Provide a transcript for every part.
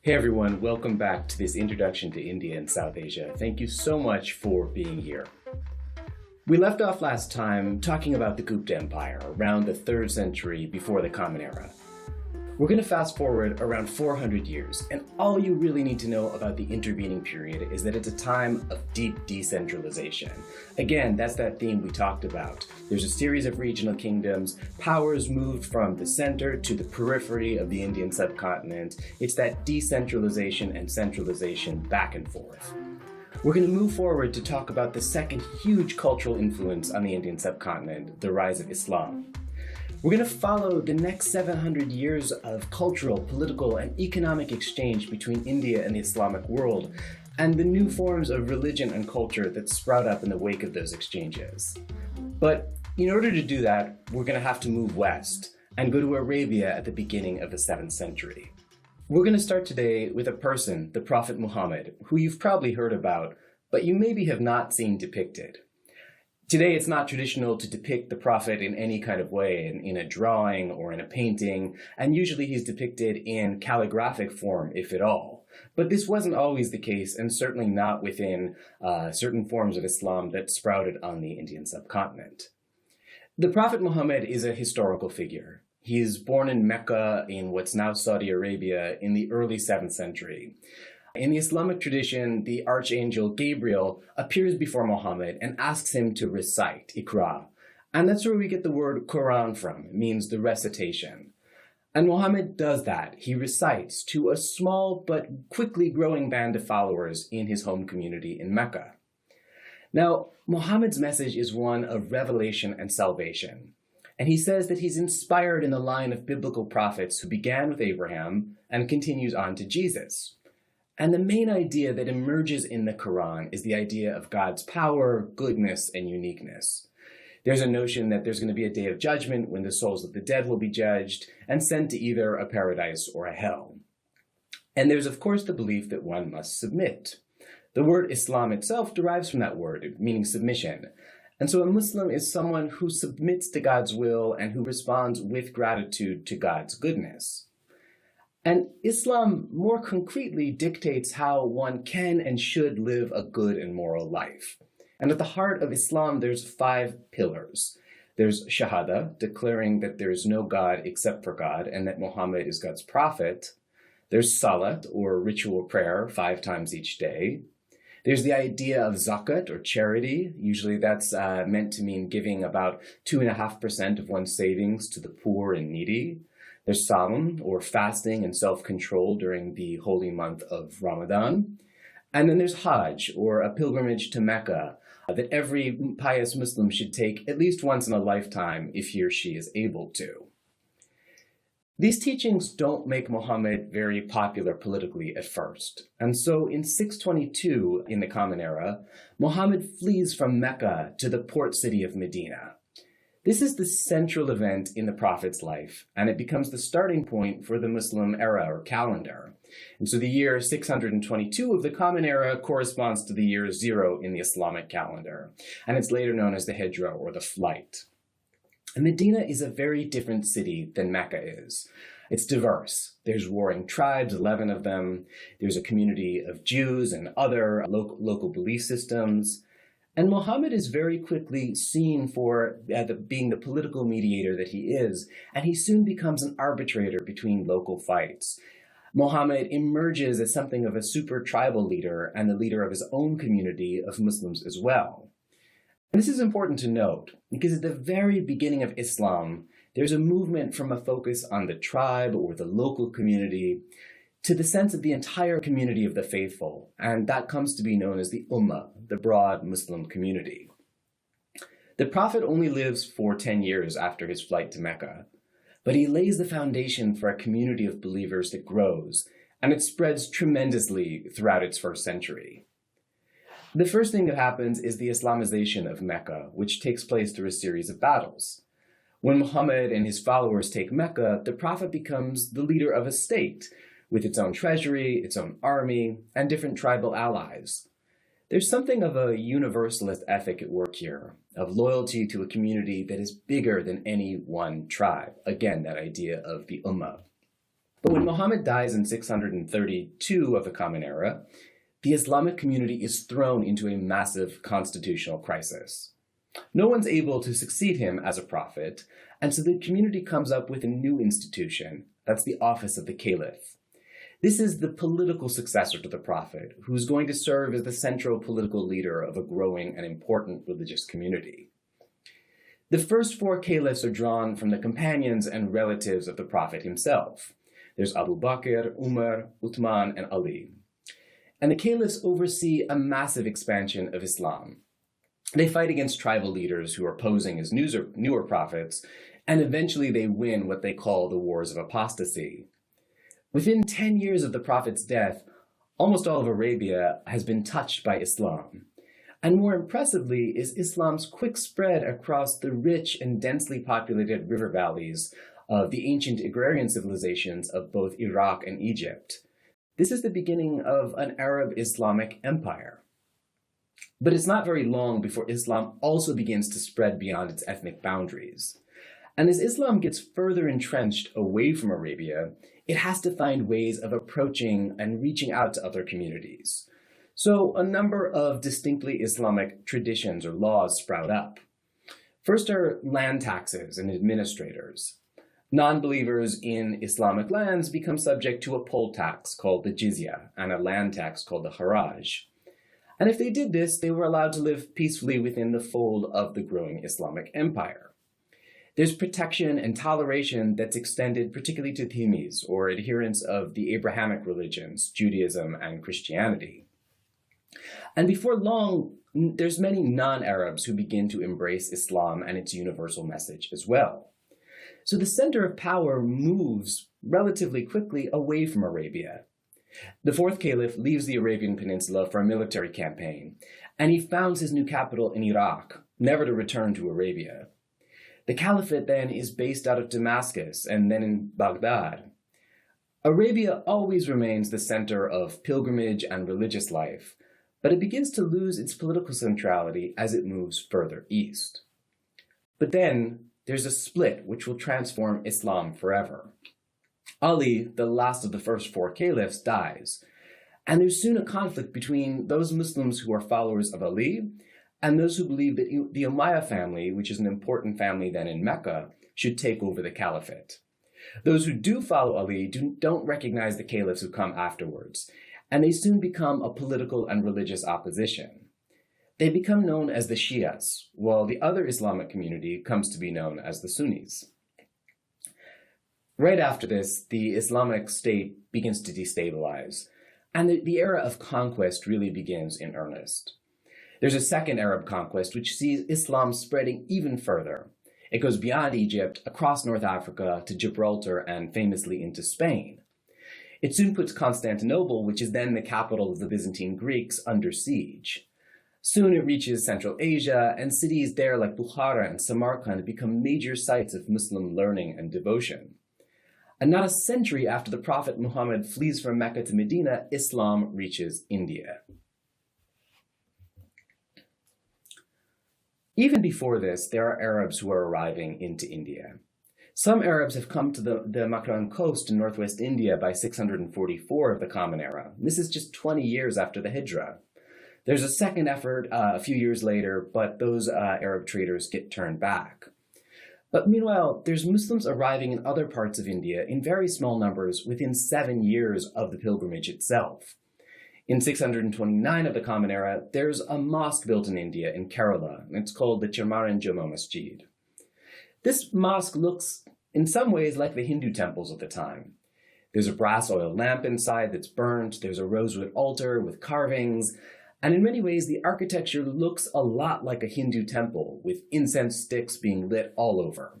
Hey everyone, welcome back to this introduction to India and South Asia. Thank you so much for being here. We left off last time talking about the Gupta Empire around the 3rd century before the Common Era. We're going to fast forward around 400 years, and all you really need to know about the intervening period is that it's a time of deep decentralization. Again, that's that theme we talked about. There's a series of regional kingdoms, powers moved from the center to the periphery of the Indian subcontinent. It's that decentralization and centralization back and forth. We're going to move forward to talk about the second huge cultural influence on the Indian subcontinent, the rise of Islam. We're going to follow the next 700 years of cultural, political, and economic exchange between India and the Islamic world, and the new forms of religion and culture that sprout up in the wake of those exchanges. But in order to do that, we're going to have to move west and go to Arabia at the beginning of the 7th century. We're going to start today with a person, the Prophet Muhammad, who you've probably heard about, but you maybe have not seen depicted. Today, it's not traditional to depict the Prophet in any kind of way, in a drawing or in a painting, and usually he's depicted in calligraphic form, if at all. But this wasn't always the case, and certainly not within certain forms of Islam that sprouted on the Indian subcontinent. The Prophet Muhammad is a historical figure. He is born in Mecca in what's now Saudi Arabia in the early 7th century. In the Islamic tradition, the archangel Gabriel appears before Muhammad and asks him to recite, Iqra. And that's where we get the word Quran from. It means the recitation. And Muhammad does that. He recites to a small but quickly growing band of followers in his home community in Mecca. Now, Muhammad's message is one of revelation and salvation. And he says that he's inspired in the line of biblical prophets who began with Abraham and continues on to Jesus. And the main idea that emerges in the Quran is the idea of God's power, goodness, and uniqueness. There's a notion that there's going to be a day of judgment when the souls of the dead will be judged and sent to either a paradise or a hell. And there's, of course, the belief that one must submit. The word Islam itself derives from that word, meaning submission. And so a Muslim is someone who submits to God's will and who responds with gratitude to God's goodness. And Islam more concretely dictates how one can and should live a good and moral life. And at the heart of Islam, there's 5 pillars. There's Shahada, declaring that there is no God except for God and that Muhammad is God's prophet. There's Salat, or ritual prayer, 5 times each day. There's the idea of zakat, or charity. Usually that's meant to mean giving about 2.5% of one's savings to the poor and needy. There's Sawm, or fasting and self-control during the holy month of Ramadan. And then there's Hajj, or a pilgrimage to Mecca, that every pious Muslim should take at least once in a lifetime if he or she is able to. These teachings don't make Muhammad very popular politically at first. And so in 622, in the Common Era, Muhammad flees from Mecca to the port city of Medina. This is the central event in the Prophet's life, and it becomes the starting point for the Muslim era or calendar. And so the year 622 of the Common Era corresponds to the year 0 in the Islamic calendar, and it's later known as the Hijra, or the flight. And Medina is a very different city than Mecca is. It's diverse. There's warring tribes, 11 of them. There's a community of Jews and other local belief systems. And Muhammad is very quickly seen for being the political mediator that he is, and he soon becomes an arbitrator between local fights. Muhammad emerges as something of a super tribal leader and the leader of his own community of Muslims as well. And this is important to note, because at the very beginning of Islam, there's a movement from a focus on the tribe or the local community to the sense of the entire community of the faithful, and that comes to be known as the Ummah, the broad Muslim community. The Prophet only lives for 10 years after his flight to Mecca, but he lays the foundation for a community of believers that grows, and it spreads tremendously throughout its first century. The first thing that happens is the Islamization of Mecca, which takes place through a series of battles. When Muhammad and his followers take Mecca, the Prophet becomes the leader of a state, with its own treasury, its own army, and different tribal allies. There's something of a universalist ethic at work here, of loyalty to a community that is bigger than any one tribe. Again, that idea of the Ummah. But when Muhammad dies in 632 of the Common Era, the Islamic community is thrown into a massive constitutional crisis. No one's able to succeed him as a prophet, and so the community comes up with a new institution. That's the office of the caliph. This is the political successor to the prophet, who's going to serve as the central political leader of a growing and important religious community. The first four caliphs are drawn from the companions and relatives of the prophet himself. There's Abu Bakr, Umar, Uthman, and Ali. And the caliphs oversee a massive expansion of Islam. They fight against tribal leaders who are posing as newer prophets, and eventually they win what they call the Wars of Apostasy. Within 10 years of the prophet's death, almost all of Arabia has been touched by Islam. And more impressively is Islam's quick spread across the rich and densely populated river valleys of the ancient agrarian civilizations of both Iraq and Egypt. This is the beginning of an Arab Islamic empire. But it's not very long before Islam also begins to spread beyond its ethnic boundaries. And as Islam gets further entrenched away from Arabia, it has to find ways of approaching and reaching out to other communities. So a number of distinctly Islamic traditions or laws sprout up. First are land taxes and administrators. Non-believers in Islamic lands become subject to a poll tax called the jizya and a land tax called the haraj. And if they did this, they were allowed to live peacefully within the fold of the growing Islamic empire. There's protection and toleration that's extended particularly to Dhimis, or adherents of the Abrahamic religions, Judaism and Christianity. And before long, there's many non-Arabs who begin to embrace Islam and its universal message as well. So the center of power moves relatively quickly away from Arabia. The fourth caliph leaves the Arabian Peninsula for a military campaign, and he founds his new capital in Iraq, never to return to Arabia. The caliphate then is based out of Damascus and then in Baghdad. Arabia always remains the center of pilgrimage and religious life, but it begins to lose its political centrality as it moves further east. But then there's a split which will transform Islam forever. Ali, the last of the first four caliphs, dies, and there's soon a conflict between those Muslims who are followers of Ali and those who believe that the Umayyad family, which is an important family then in Mecca, should take over the caliphate. Those who do follow Ali don't recognize the caliphs who come afterwards, and they soon become a political and religious opposition. They become known as the Shias, while the other Islamic community comes to be known as the Sunnis. Right after this, the Islamic State begins to destabilize, and the era of conquest really begins in earnest. There's a second Arab conquest which sees Islam spreading even further. It goes beyond Egypt, across North Africa, to Gibraltar, and famously into Spain. It soon puts Constantinople, which is then the capital of the Byzantine Greeks, under siege. Soon it reaches Central Asia, and cities there like Bukhara and Samarkand become major sites of Muslim learning and devotion. And not a century after the Prophet Muhammad flees from Mecca to Medina, Islam reaches India. Even before this, there are Arabs who are arriving into India. Some Arabs have come to the Makran coast in northwest India by 644 of the Common Era. This is just 20 years after the Hijra. There's a second effort a few years later, but those Arab traders get turned back. But meanwhile, there's Muslims arriving in other parts of India in very small numbers within 7 years of the pilgrimage itself. In 629 of the Common Era, there's a mosque built in India in Kerala, and it's called the Chirmaran Juma Masjid. This mosque looks in some ways like the Hindu temples of the time. There's a brass oil lamp inside that's burnt, there's a rosewood altar with carvings, and in many ways the architecture looks a lot like a Hindu temple, with incense sticks being lit all over.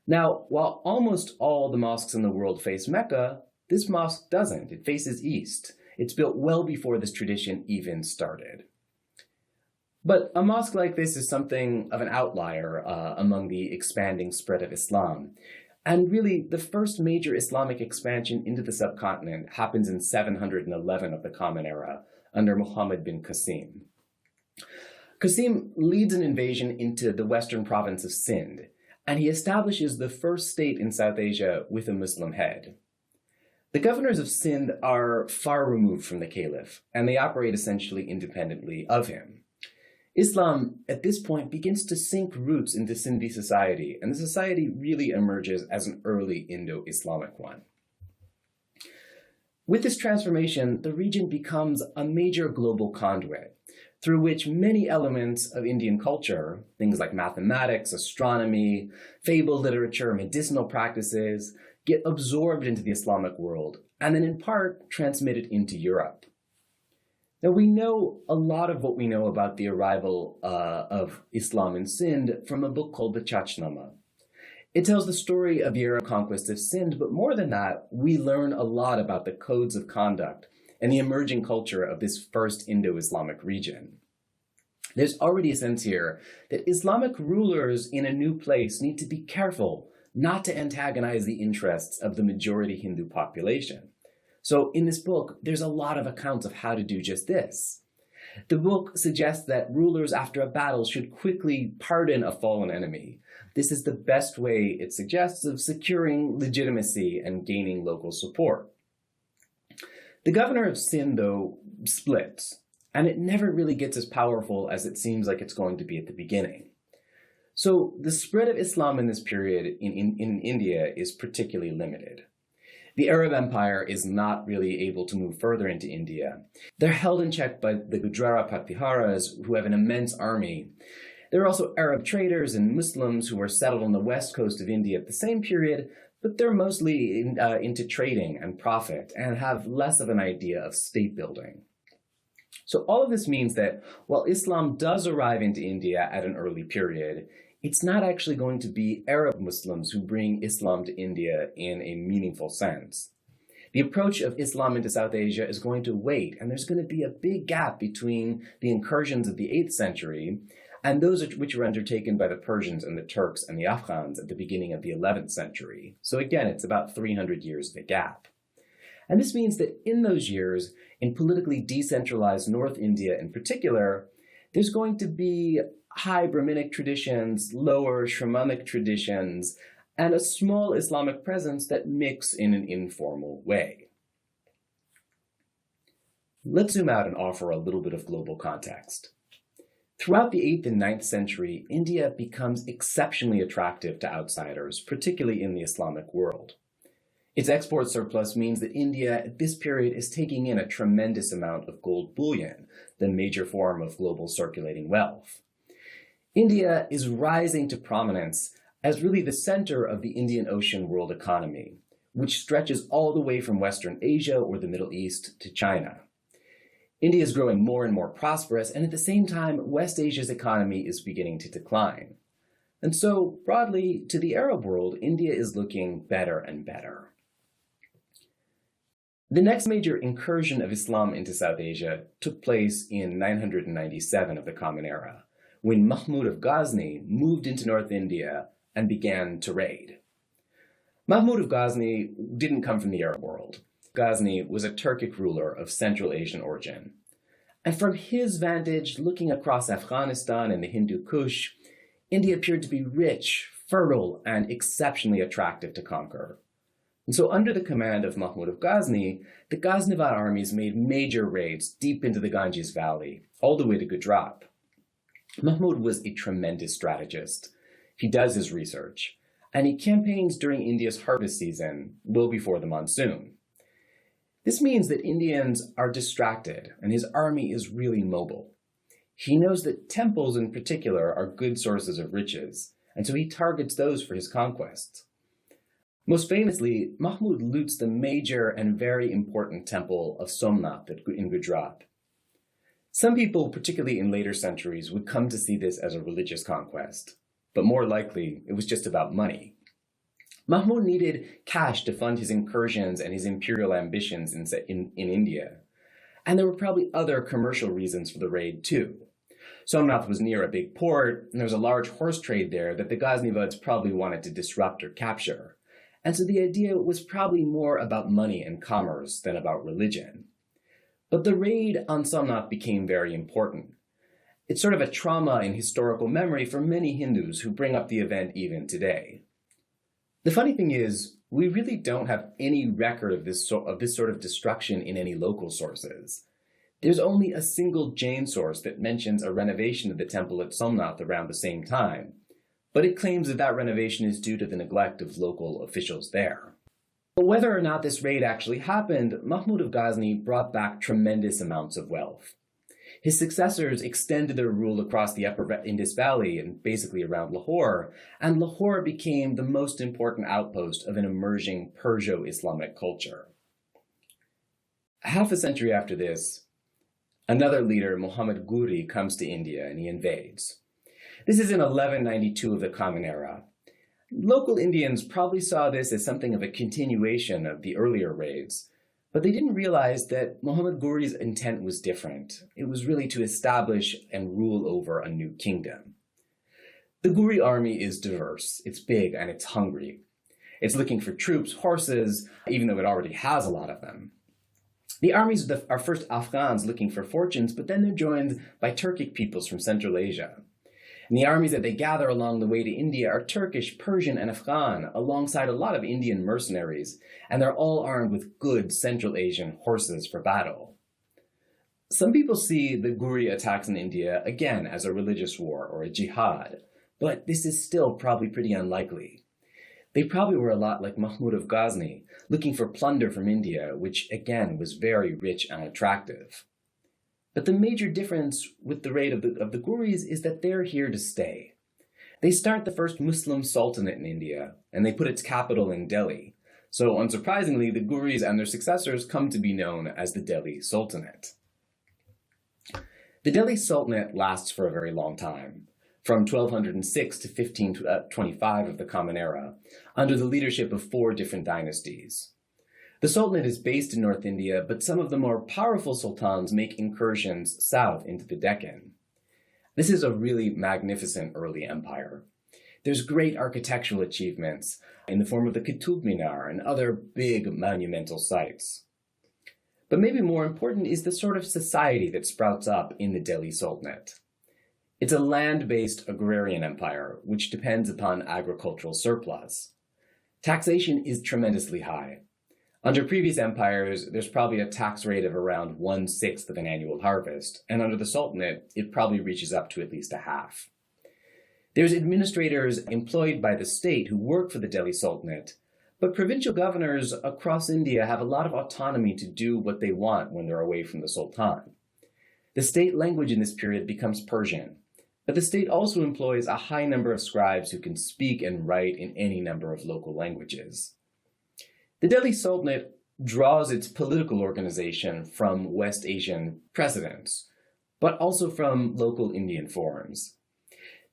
Now, while almost all the mosques in the world face Mecca, this mosque doesn't. It faces east. It's built well before this tradition even started. But a mosque like this is something of an outlier among the expanding spread of Islam. And really, the first major Islamic expansion into the subcontinent happens in 711 of the Common Era, under Muhammad bin Qasim. Qasim leads an invasion into the western province of Sindh, and he establishes the first state in South Asia with a Muslim head. The governors of Sindh are far removed from the caliph, and they operate essentially independently of him. Islam, at this point, begins to sink roots into Sindhi society, and the society really emerges as an early Indo-Islamic one. With this transformation, the region becomes a major global conduit through which many elements of Indian culture, things like mathematics, astronomy, fable literature, medicinal practices, get absorbed into the Islamic world and then in part transmitted into Europe. Now we know a lot of what we know about the arrival of Islam in Sindh from a book called the Chachnama. It tells the story of the Arab conquest of Sindh, but more than that, we learn a lot about the codes of conduct and the emerging culture of this first Indo-Islamic region. There's already a sense here that Islamic rulers in a new place need to be careful not to antagonize the interests of the majority Hindu population. So in this book, there's a lot of accounts of how to do just this. The book suggests that rulers after a battle should quickly pardon a fallen enemy. This is the best way, it suggests, of securing legitimacy and gaining local support. The governor of Sindh, though, splits, and it never really gets as powerful as it seems like it's going to be at the beginning. So the spread of Islam in this period in India is particularly limited. The Arab Empire is not really able to move further into India. They're held in check by the Gujara Patiharas, who have an immense army. There are also Arab traders and Muslims who were settled on the west coast of India at the same period, but they're mostly into trading and profit and have less of an idea of state building. So all of this means that while Islam does arrive into India at an early period, it's not actually going to be Arab Muslims who bring Islam to India in a meaningful sense. The approach of Islam into South Asia is going to wait, and there's going to be a big gap between the incursions of the 8th century and those which were undertaken by the Persians and the Turks and the Afghans at the beginning of the 11th century. So again, it's about 300 years of a gap. And this means that in those years, in politically decentralized North India in particular, there's going to be high Brahminic traditions, lower Shramanic traditions, and a small Islamic presence that mix in an informal way. Let's zoom out and offer a little bit of global context. Throughout the 8th and 9th century, India becomes exceptionally attractive to outsiders, particularly in the Islamic world. Its export surplus means that India at this period is taking in a tremendous amount of gold bullion, the major form of global circulating wealth. India is rising to prominence as really the center of the Indian Ocean world economy, which stretches all the way from Western Asia or the Middle East to China. India is growing more and more prosperous, and at the same time, West Asia's economy is beginning to decline. And so, broadly, to the Arab world, India is looking better and better. The next major incursion of Islam into South Asia took place in 997 of the Common Era, when Mahmoud of Ghazni moved into North India and began to raid. Mahmoud of Ghazni didn't come from the Arab world. Ghazni was a Turkic ruler of Central Asian origin. And from his vantage, looking across Afghanistan and the Hindu Kush, India appeared to be rich, fertile, and exceptionally attractive to conquer. And so under the command of Mahmoud of Ghazni, the Ghaznavid armies made major raids deep into the Ganges Valley, all the way to Gujarat. Mahmoud was a tremendous strategist. He does his research, and he campaigns during India's harvest season, well before the monsoon. This means that Indians are distracted, and his army is really mobile. He knows that temples in particular are good sources of riches, and so he targets those for his conquests. Most famously, Mahmud loots the major and very important temple of Somnath in Gujarat. Some people, particularly in later centuries, would come to see this as a religious conquest, but more likely, it was just about money. Mahmud needed cash to fund his incursions and his imperial ambitions in India, and there were probably other commercial reasons for the raid too. Somnath was near a big port, and there was a large horse trade there that the Ghaznavids probably wanted to disrupt or capture. And so the idea was probably more about money and commerce than about religion. But the raid on Somnath became very important. It's sort of a trauma in historical memory for many Hindus who bring up the event even today. The funny thing is, we really don't have any record of this sort of destruction in any local sources. There's only a single Jain source that mentions a renovation of the temple at Somnath around the same time, but it claims that that renovation is due to the neglect of local officials there. But whether or not this raid actually happened, Mahmoud of Ghazni brought back tremendous amounts of wealth. His successors extended their rule across the upper Indus Valley and basically around Lahore, and Lahore became the most important outpost of an emerging Perso-Islamic culture. Half a century after this, another leader, Muhammad Guri, comes to India and he invades. This is in 1192 of the Common Era. Local Indians probably saw this as something of a continuation of the earlier raids, but they didn't realize that Muhammad Guri's intent was different. It was really to establish and rule over a new kingdom. The Guri army is diverse, it's big, and it's hungry. It's looking for troops, horses, even though it already has a lot of them. The armies are first Afghans looking for fortunes, but then they're joined by Turkic peoples from Central Asia. And the armies that they gather along the way to India are Turkish, Persian, and Afghan, alongside a lot of Indian mercenaries, and they're all armed with good Central Asian horses for battle. Some people see the Guri attacks in India, again, as a religious war or a jihad, but this is still probably pretty unlikely. They probably were a lot like Mahmoud of Ghazni, looking for plunder from India, which again was very rich and attractive. But the major difference with the raid of the Guris is that they're here to stay. They start the first Muslim Sultanate in India, and they put its capital in Delhi. So unsurprisingly, the Guris and their successors come to be known as the Delhi Sultanate. The Delhi Sultanate lasts for a very long time, from 1206 to 1525 of the Common Era, under the leadership of 4 different dynasties. The Sultanate is based in North India, but some of the more powerful sultans make incursions south into the Deccan. This is a really magnificent early empire. There's great architectural achievements in the form of the Qutub Minar and other big monumental sites. But maybe more important is the sort of society that sprouts up in the Delhi Sultanate. It's a land-based agrarian empire, which depends upon agricultural surplus. Taxation is tremendously high. Under previous empires, there's probably a tax rate of around 1/6 of an annual harvest, and under the Sultanate, it probably reaches up to at least a half. There's administrators employed by the state who work for the Delhi Sultanate, but provincial governors across India have a lot of autonomy to do what they want when they're away from the Sultan. The state language in this period becomes Persian, but the state also employs a high number of scribes who can speak and write in any number of local languages. The Delhi Sultanate draws its political organization from West Asian precedents, but also from local Indian forms.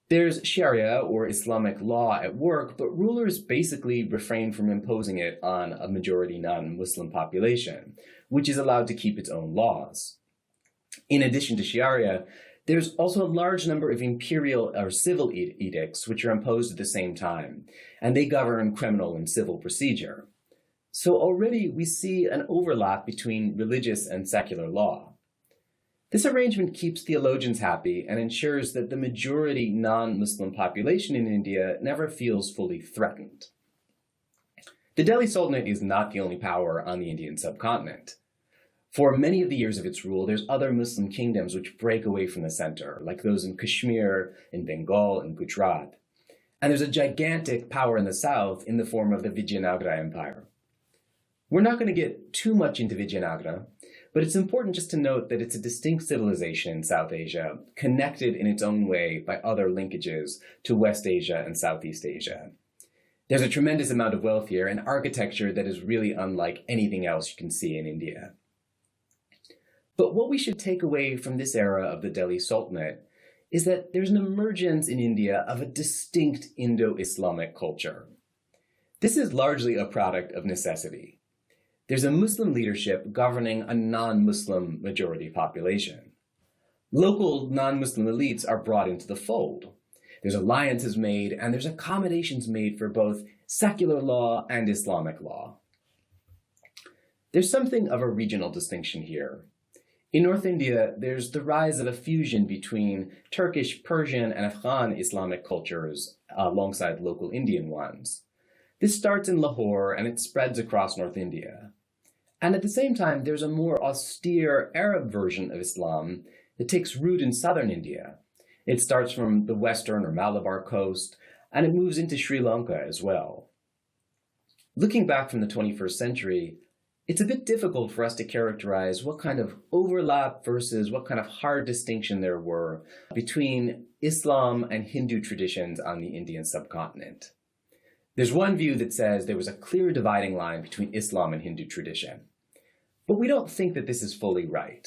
There's Sharia, or Islamic law, at work, but rulers basically refrain from imposing it on a majority non-Muslim population, which is allowed to keep its own laws. In addition to Sharia, there's also a large number of imperial or civil edicts which are imposed at the same time, and they govern criminal and civil procedure. So already we see an overlap between religious and secular law. This arrangement keeps theologians happy and ensures that the majority non-Muslim population in India never feels fully threatened. The Delhi Sultanate is not the only power on the Indian subcontinent. For many of the years of its rule, there's other Muslim kingdoms which break away from the center, like those in Kashmir, in Bengal, and Gujarat. And there's a gigantic power in the south in the form of the Vijayanagara Empire. We're not going to get too much into Vijayanagara, but it's important just to note that it's a distinct civilization in South Asia, connected in its own way by other linkages to West Asia and Southeast Asia. There's a tremendous amount of wealth here and architecture that is really unlike anything else you can see in India. But what we should take away from this era of the Delhi Sultanate is that there's an emergence in India of a distinct Indo-Islamic culture. This is largely a product of necessity. There's a Muslim leadership governing a non-Muslim majority population. Local non-Muslim elites are brought into the fold. There's alliances made, and there's accommodations made for both secular law and Islamic law. There's something of a regional distinction here. In North India, there's the rise of a fusion between Turkish, Persian, and Afghan Islamic cultures alongside local Indian ones. This starts in Lahore and it spreads across North India. And at the same time, there's a more austere Arab version of Islam that takes root in southern India. It starts from the western or Malabar coast, and it moves into Sri Lanka as well. Looking back from the 21st century, it's a bit difficult for us to characterize what kind of overlap versus what kind of hard distinction there were between Islam and Hindu traditions on the Indian subcontinent. There's one view that says there was a clear dividing line between Islam and Hindu tradition. But we don't think that this is fully right.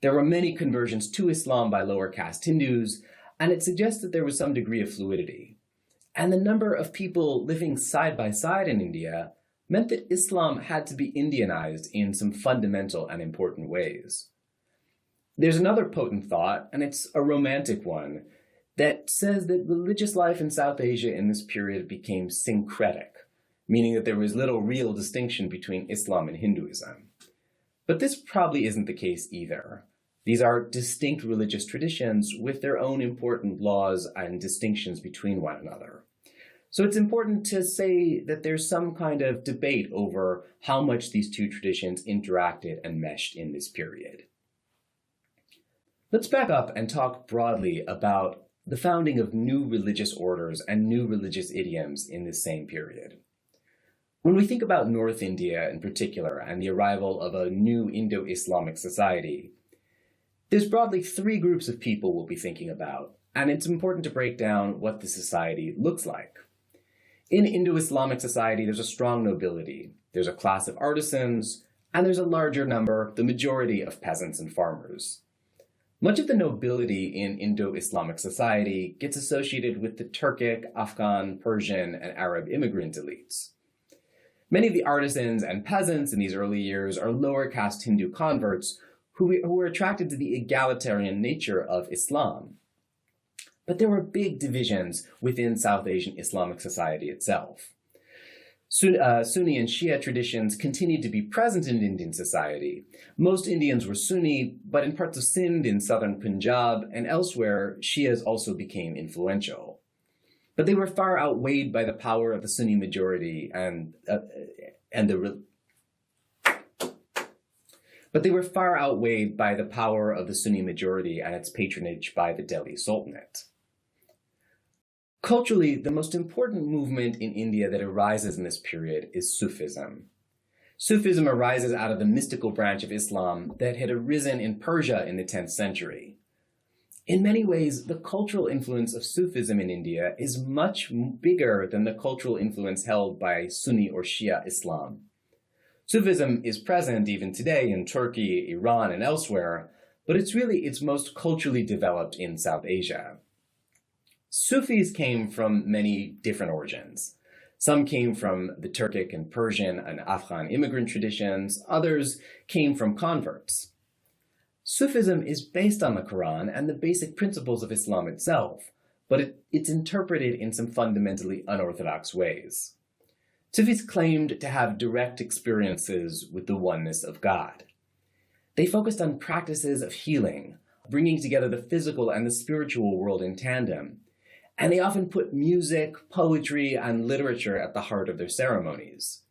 There were many conversions to Islam by lower caste Hindus, and it suggests that there was some degree of fluidity. And the number of people living side by side in India meant that Islam had to be Indianized in some fundamental and important ways. There's another potent thought, and it's a romantic one, that says that religious life in South Asia in this period became syncretic, meaning that there was little real distinction between Islam and Hinduism. But this probably isn't the case either. These are distinct religious traditions with their own important laws and distinctions between one another. So it's important to say that there's some kind of debate over how much these two traditions interacted and meshed in this period. Let's back up and talk broadly about the founding of new religious orders and new religious idioms in this same period. When we think about North India in particular and the arrival of a new Indo-Islamic society, there's broadly three groups of people we'll be thinking about, and it's important to break down what the society looks like. In Indo-Islamic society, there's a strong nobility, there's a class of artisans, and there's a larger number, the majority of peasants and farmers. Much of the nobility in Indo-Islamic society gets associated with the Turkic, Afghan, Persian, and Arab immigrant elites. Many of the artisans and peasants in these early years are lower caste Hindu converts who were attracted to the egalitarian nature of Islam. But there were big divisions within South Asian Islamic society itself. Sunni and Shia traditions continued to be present in Indian society. Most Indians were Sunni, but in parts of Sindh, in southern Punjab, and elsewhere, Shias also became influential. But they were far outweighed by the power of the Sunni majority and its patronage by the Delhi Sultanate. Culturally, the most important movement in India that arises in this period is Sufism. Sufism arises out of the mystical branch of Islam that had arisen in Persia in the 10th century. In many ways, the cultural influence of Sufism in India is much bigger than the cultural influence held by Sunni or Shia Islam. Sufism is present even today in Turkey, Iran, and elsewhere, but it's most culturally developed in South Asia. Sufis came from many different origins. Some came from the Turkic and Persian and Afghan immigrant traditions. Others came from converts. Sufism is based on the Quran and the basic principles of Islam itself, but it's interpreted in some fundamentally unorthodox ways. Sufis claimed to have direct experiences with the oneness of God. They focused on practices of healing, bringing together the physical and the spiritual world in tandem, and they often put music, poetry, and literature at the heart of their ceremonies.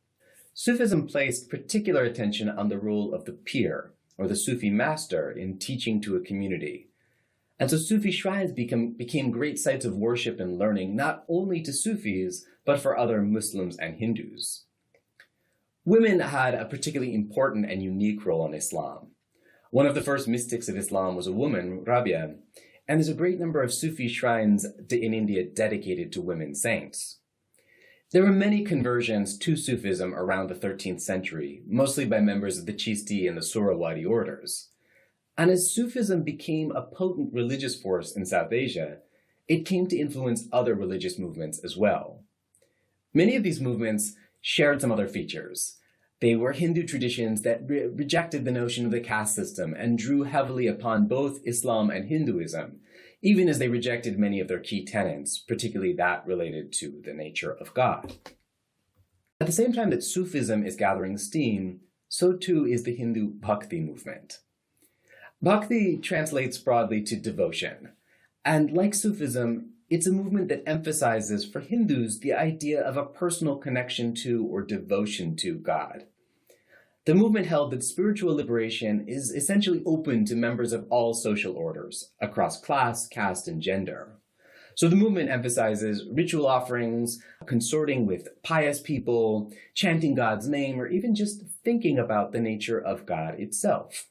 Sufism placed particular attention on the role of the pir, or the Sufi master, in teaching to a community. And so Sufi shrines became great sites of worship and learning, not only to Sufis, but for other Muslims and Hindus. Women had a particularly important and unique role in Islam. One of the first mystics of Islam was a woman, Rabia, and there's a great number of Sufi shrines in India dedicated to women saints. There were many conversions to Sufism around the 13th century, mostly by members of the Chishti and the Suhrawardi orders. And as Sufism became a potent religious force in South Asia, it came to influence other religious movements as well. Many of these movements shared some other features. They were Hindu traditions that rejected the notion of the caste system and drew heavily upon both Islam and Hinduism, even as they rejected many of their key tenets, particularly that related to the nature of God. At the same time that Sufism is gathering steam, so too is the Hindu Bhakthi movement. Bhakti translates broadly to devotion, and like Sufism, it's a movement that emphasizes for Hindus the idea of a personal connection to or devotion to God. The movement held that spiritual liberation is essentially open to members of all social orders, across class, caste, and gender. So the movement emphasizes ritual offerings, consorting with pious people, chanting God's name, or even just thinking about the nature of God itself.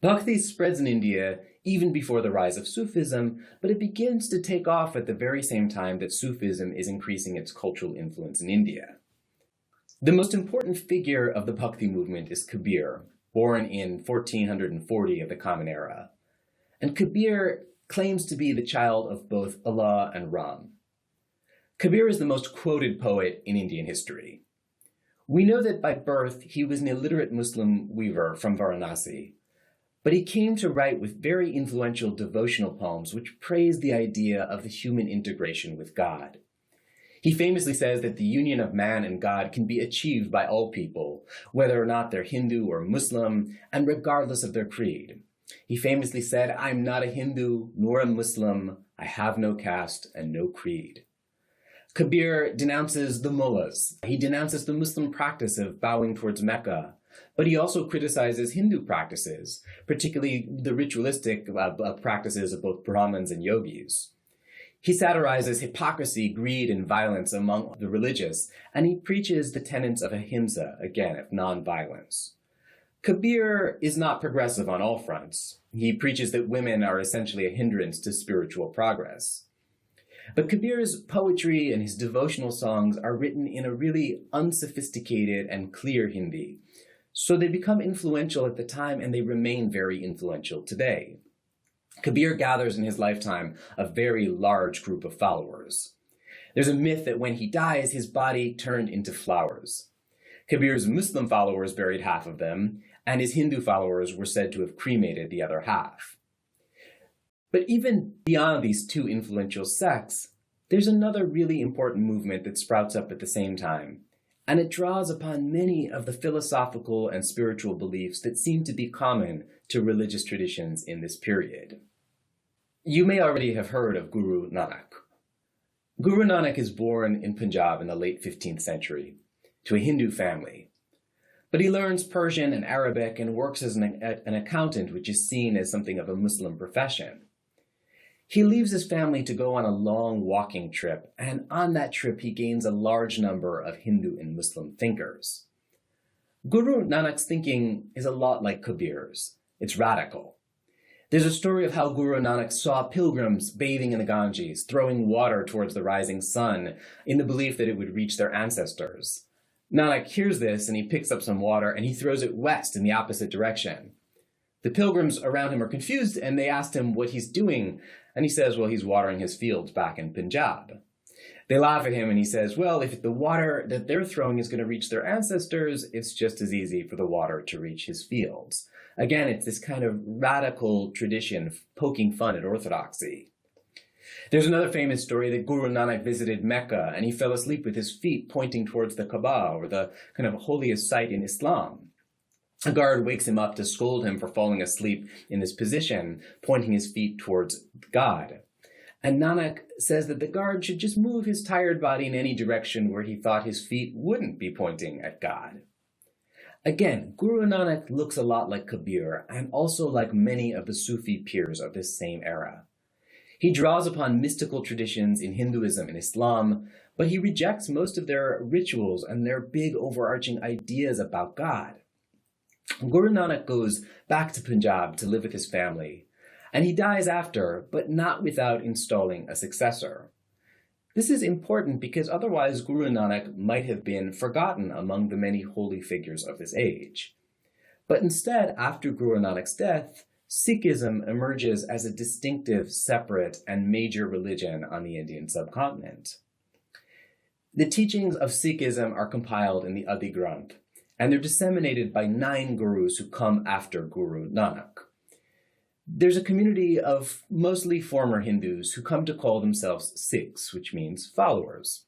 Bhakti spreads in India even before the rise of Sufism, but it begins to take off at the very same time that Sufism is increasing its cultural influence in India. The most important figure of the Bhakti movement is Kabir, born in 1440 of the Common Era. And Kabir claims to be the child of both Allah and Ram. Kabir is the most quoted poet in Indian history. We know that by birth he was an illiterate Muslim weaver from Varanasi, but he came to write with very influential devotional poems which praise the idea of the human integration with God. He famously says that the union of man and God can be achieved by all people, whether or not they're Hindu or Muslim, and regardless of their creed. He famously said, "I'm not a Hindu nor a Muslim. I have no caste and no creed." Kabir denounces the mullahs. He denounces the Muslim practice of bowing towards Mecca, but he also criticizes Hindu practices, particularly the ritualistic practices of both Brahmins and yogis. He satirizes hypocrisy, greed, and violence among the religious, and he preaches the tenets of ahimsa, again, of nonviolence. Kabir is not progressive on all fronts. He preaches that women are essentially a hindrance to spiritual progress. But Kabir's poetry and his devotional songs are written in a really unsophisticated and clear Hindi, so they become influential at the time and they remain very influential today. Kabir gathers in his lifetime a very large group of followers. There's a myth that when he dies, his body turned into flowers. Kabir's Muslim followers buried half of them, and his Hindu followers were said to have cremated the other half. But even beyond these two influential sects, there's another really important movement that sprouts up at the same time, and it draws upon many of the philosophical and spiritual beliefs that seem to be common to religious traditions in this period. You may already have heard of Guru Nanak. Guru Nanak is born in Punjab in the late 15th century to a Hindu family, but he learns Persian and Arabic and works as an accountant, which is seen as something of a Muslim profession. He leaves his family to go on a long walking trip, and on that trip he gains a large number of Hindu and Muslim thinkers. Guru Nanak's thinking is a lot like Kabir's. It's radical. There's a story of how Guru Nanak saw pilgrims bathing in the Ganges, throwing water towards the rising sun in the belief that it would reach their ancestors. Nanak hears this and he picks up some water and he throws it west in the opposite direction. The pilgrims around him are confused and they asked him what he's doing, and he says, well, he's watering his fields back in Punjab. They laugh at him and he says, well, if the water that they're throwing is going to reach their ancestors, it's just as easy for the water to reach his fields. Again, it's this kind of radical tradition poking fun at orthodoxy. There's another famous story that Guru Nanak visited Mecca and he fell asleep with his feet pointing towards the Kaaba, or the kind of holiest site in Islam. A guard wakes him up to scold him for falling asleep in this position, pointing his feet towards God. And Nanak says that the guard should just move his tired body in any direction where he thought his feet wouldn't be pointing at God. Again, Guru Nanak looks a lot like Kabir, and also like many of the Sufi peers of this same era. He draws upon mystical traditions in Hinduism and Islam, but he rejects most of their rituals and their big overarching ideas about God. Guru Nanak goes back to Punjab to live with his family, and he dies after, but not without installing a successor. This is important because otherwise Guru Nanak might have been forgotten among the many holy figures of this age. But instead, after Guru Nanak's death, Sikhism emerges as a distinctive, separate, and major religion on the Indian subcontinent. The teachings of Sikhism are compiled in the Adi Granth, and they're disseminated by 9 gurus who come after Guru Nanak. There's a community of mostly former Hindus who come to call themselves Sikhs, which means followers.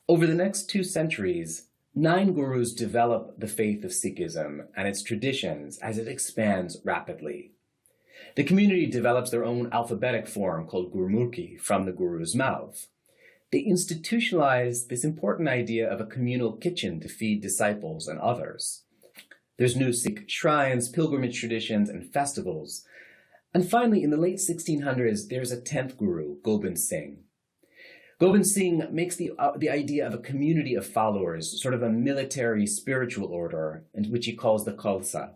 Over the next 2 centuries, 9 gurus develop the faith of Sikhism and its traditions as it expands rapidly. The community develops their own alphabetic form called Gurmukhi from the Guru's mouth. They institutionalize this important idea of a communal kitchen to feed disciples and others. There's new Sikh shrines, pilgrimage traditions, and festivals. And finally, in the late 1600s, there's a 10th Guru, Gobind Singh. Gobind Singh makes the idea of a community of followers, sort of a military spiritual order, which he calls the Khalsa.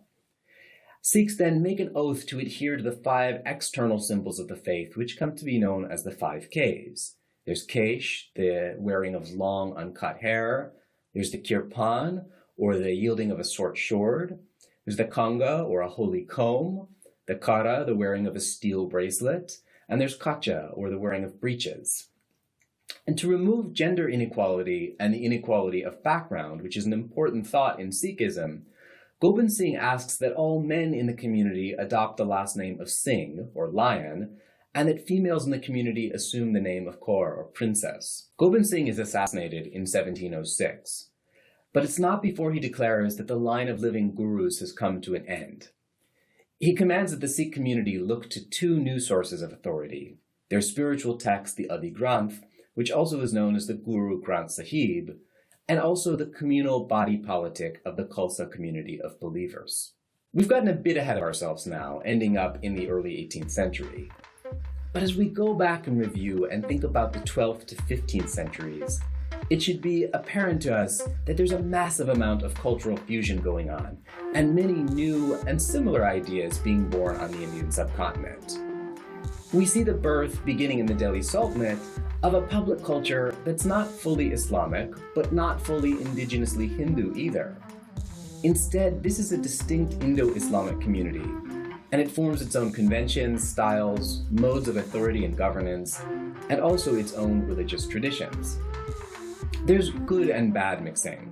Sikhs then make an oath to adhere to the 5 external symbols of the faith, which come to be known as the 5 Ks. There's Kesh, the wearing of long, uncut hair. There's the Kirpan, or the yielding of a short sword. There's the Kanga, or a holy comb. The Kara, the wearing of a steel bracelet. And there's Kacha, or the wearing of breeches. And to remove gender inequality and the inequality of background, which is an important thought in Sikhism, Gobind Singh asks that all men in the community adopt the last name of Singh, or lion, and that females in the community assume the name of Kaur, or princess. Gobind Singh is assassinated in 1706, but it's not before he declares that the line of living gurus has come to an end. He commands that the Sikh community look to 2 new sources of authority: their spiritual text, the Adi Granth, which also is known as the Guru Granth Sahib, and also the communal body politic of the Khalsa community of believers. We've gotten a bit ahead of ourselves now, ending up in the early 18th century. But as we go back and review and think about the 12th to 15th centuries, it should be apparent to us that there's a massive amount of cultural fusion going on, and many new and similar ideas being born on the Indian subcontinent. We see the birth, beginning in the Delhi Sultanate, of a public culture that's not fully Islamic, but not fully indigenously Hindu either. Instead, this is a distinct Indo-Islamic community, and it forms its own conventions, styles, modes of authority and governance, and also its own religious traditions. There's good and bad mixing.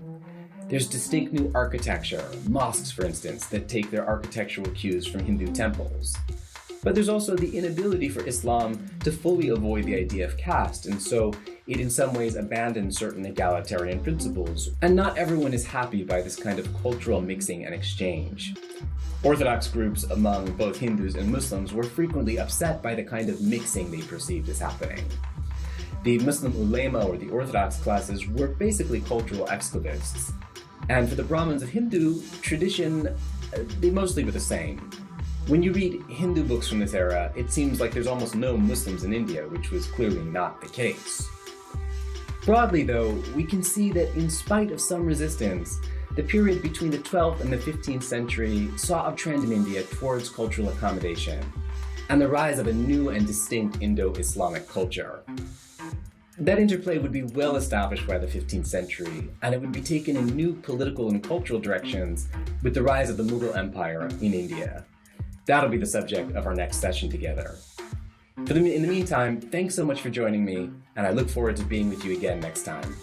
There's distinct new architecture, mosques, for instance, that take their architectural cues from Hindu temples. But there's also the inability for Islam to fully avoid the idea of caste, and so it in some ways abandons certain egalitarian principles, and not everyone is happy by this kind of cultural mixing and exchange. Orthodox groups among both Hindus and Muslims were frequently upset by the kind of mixing they perceived as happening. The Muslim ulema, or the Orthodox classes, were basically cultural exclavists. And for the Brahmins of Hindu tradition, they mostly were the same. When you read Hindu books from this era, it seems like there's almost no Muslims in India, which was clearly not the case. Broadly, though, we can see that in spite of some resistance, the period between the 12th and the 15th century saw a trend in India towards cultural accommodation and the rise of a new and distinct Indo-Islamic culture. That interplay would be well established by the 15th century, and it would be taken in new political and cultural directions with the rise of the Mughal Empire in India. That'll be the subject of our next session together. In the meantime, thanks so much for joining me, and I look forward to being with you again next time.